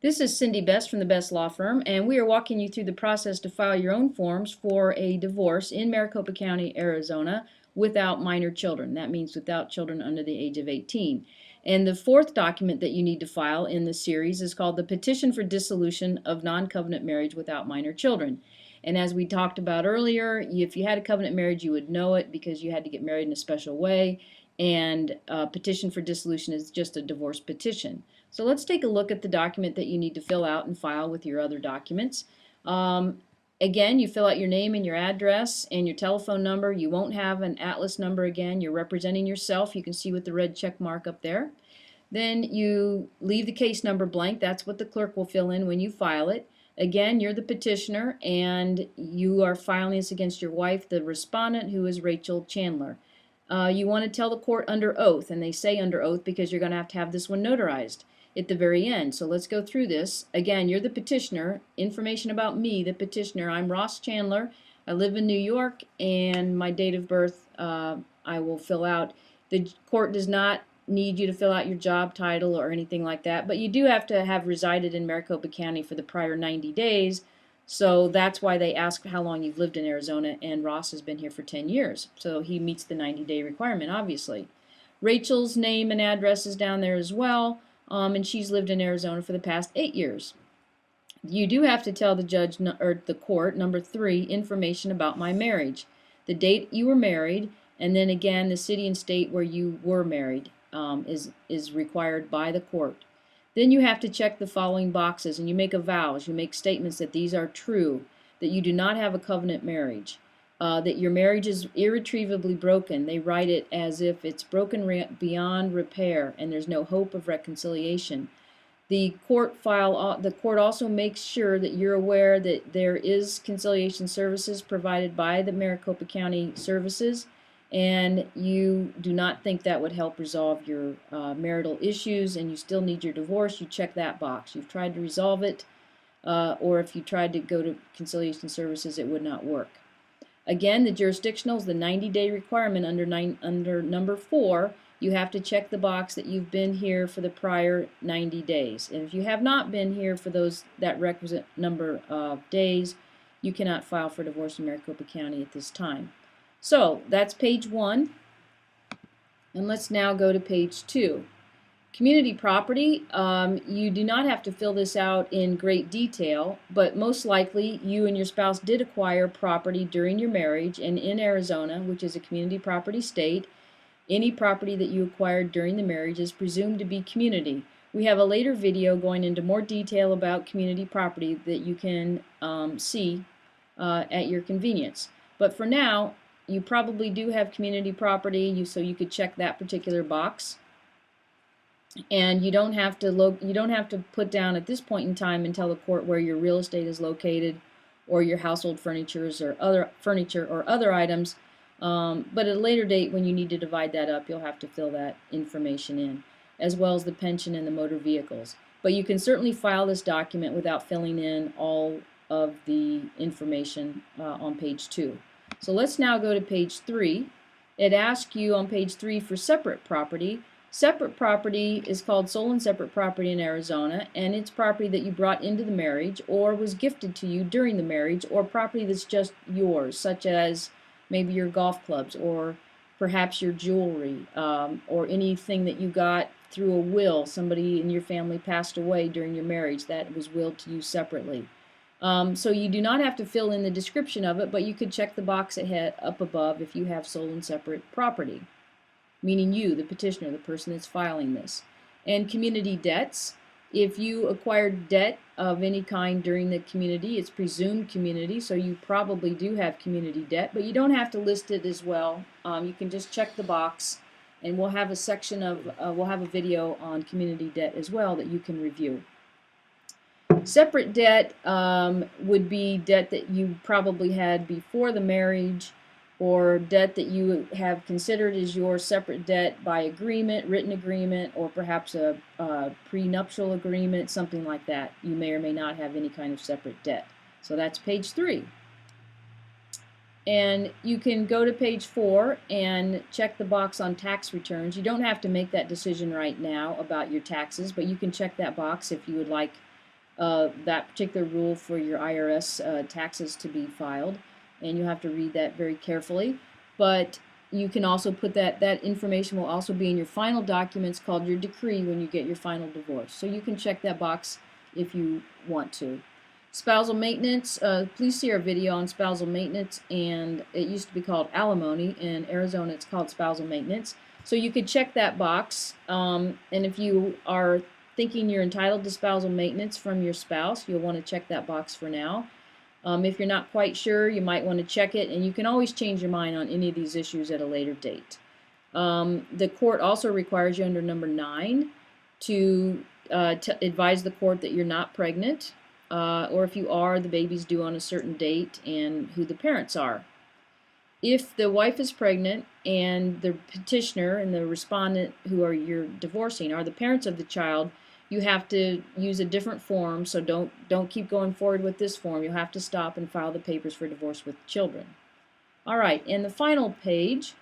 This is Cindy Best from the Best Law Firm, and we are walking you through the process to file your own forms for a divorce in Maricopa County, Arizona, without minor children. That means without children under the age of 18. And the fourth document that you need to file in the series is called the Petition for Dissolution of Non-Covenant Marriage Without Minor Children. And as we talked about earlier, if you had a covenant marriage, you would know it because you had to get married in a special way. And petition for dissolution is just a divorce petition. So let's take a look at the document that you need to fill out and file with your other documents. Again, you fill out your name and your address and your telephone number. You won't have an Atlas number again. You're representing yourself. You can see with the red check mark up there. Then you leave the case number blank. That's what the clerk will fill in when you file it. Again, you're the petitioner and you are filing this against your wife, the respondent, who is Rachel Chandler. You want to tell the court under oath, and they say under oath because you're going to have this one notarized at the very end. So let's go through this. Again, you're the petitioner. Information about me, the petitioner. I'm Ross Chandler. I live in New York, and my date of birth I will fill out. The court does not need you to fill out your job title or anything like that, but you do have to have resided in Maricopa County for the prior 90 days. So that's why they ask how long you've lived in Arizona, and Ross has been here for 10 years. So he meets the 90-day requirement, obviously. Rachel's name and address is down there as well, and she's lived in Arizona for the past 8 years. You do have to tell the judge or the court, number 3, information about my marriage. The date you were married, and then again the city and state where you were married is required by the court. Then you have to check the following boxes, and you make vows. You make statements that these are true, that you do not have a covenant marriage, that your marriage is irretrievably broken. They write it as if it's broken beyond repair, and there's no hope of reconciliation. The court also makes sure that you're aware that there is conciliation services provided by the Maricopa County Services, and you do not think that would help resolve your marital issues and you still need your divorce, you check that box. You've tried to resolve it, or if you tried to go to conciliation services, it would not work. Again, the jurisdictional is the 90-day requirement under number 4. You have to check the box that you've been here for the prior 90 days. And if you have not been here for that requisite number of days, you cannot file for divorce in Maricopa County at this time. So that's page 1, and let's now go to page 2. Community property, you do not have to fill this out in great detail, but most likely you and your spouse did acquire property during your marriage, and in Arizona, which is a community property state, any property that you acquired during the marriage is presumed to be community. We have a later video going into more detail about community property that you can see at your convenience. But for now, you probably do have community property, so you could check that particular box. And you don't have to put down at this point in time and tell the court where your real estate is located, or your household furniture or other items. But at a later date, when you need to divide that up, you'll have to fill that information in, as well as the pension and the motor vehicles. But you can certainly file this document without filling in all of the information on page 2. So let's now go to page 3. It asks you on page 3 for separate property. Separate property is called sole and separate property in Arizona, and it's property that you brought into the marriage or was gifted to you during the marriage, or property that's just yours, such as maybe your golf clubs or perhaps your jewelry, or anything that you got through a will. Somebody in your family passed away during your marriage that was willed to you separately. So you do not have to fill in the description of it, but you could check the box up above if you have sole and separate property, meaning you, the petitioner, the person that's filing this. And community debts, if you acquired debt of any kind during the community, it's presumed community, so you probably do have community debt, but you don't have to list it as well. You can just check the box, and we'll have a video on community debt as well that you can review. Separate debt would be debt that you probably had before the marriage, or debt that you have considered as your separate debt by agreement, written agreement, or perhaps a prenuptial agreement, something like that. You may or may not have any kind of separate debt. So that's page 3. And you can go to page 4 and check the box on tax returns. You don't have to make that decision right now about your taxes, but you can check that box if you would like that particular rule for your IRS taxes to be filed, and you have to read that very carefully. But you can also put that information will also be in your final documents called your decree when you get your final divorce. So you can check that box if you want to. Spousal maintenance, please see our video on spousal maintenance, and it used to be called alimony. In Arizona it's called spousal maintenance. So you could check that box, and if you are thinking you're entitled to spousal maintenance from your spouse, you'll want to check that box for now. If you're not quite sure, you might want to check it, and you can always change your mind on any of these issues at a later date. The court also requires you under number 9 to advise the court that you're not pregnant, or if you are, the baby's due on a certain date, and who the parents are. If the wife is pregnant and the petitioner and the respondent who are you're divorcing are the parents of the child, you have to use a different form, so don't keep going forward with this form. You'll have to stop and file the papers for divorce with children. All right, and the final page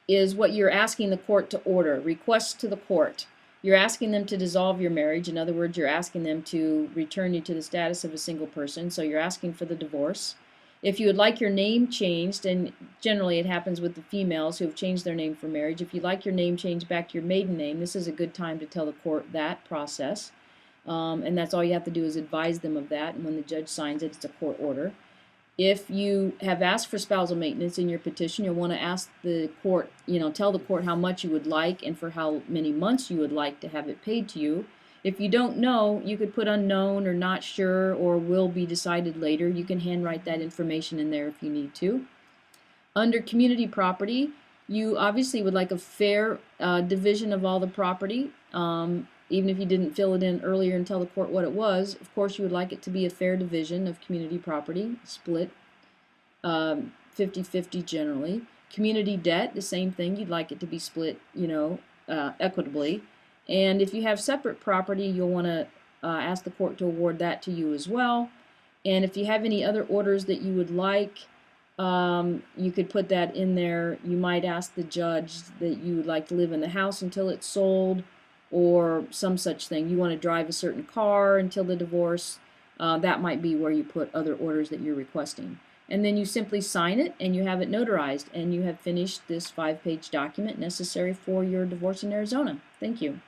is what you're asking the court to order. Request to the court. You're asking them to dissolve your marriage. In other words, you're asking them to return you to the status of a single person, so you're asking for the divorce. If you would like your name changed, and generally it happens with the females who have changed their name for marriage, if you'd like your name changed back to your maiden name, this is a good time to tell the court that process. And that's all you have to do is advise them of that, and when the judge signs it, it's a court order. If you have asked for spousal maintenance in your petition, you'll want to ask the court, tell the court how much you would like and for how many months you would like to have it paid to you. If you don't know, you could put unknown or not sure or will be decided later. You can handwrite that information in there if you need to. Under community property, you obviously would like a fair division of all the property. Even if you didn't fill it in earlier and tell the court what it was, of course you would like it to be a fair division of community property, split 50-50 generally. Community debt, the same thing. You'd like it to be split, equitably. And if you have separate property, you'll want to ask the court to award that to you as well. And if you have any other orders that you would like, you could put that in there. You might ask the judge that you would like to live in the house until it's sold, or some such thing. You want to drive a certain car until the divorce. That might be where you put other orders that you're requesting. And then you simply sign it and you have it notarized, and you have finished this 5-page document necessary for your divorce in Arizona. Thank you.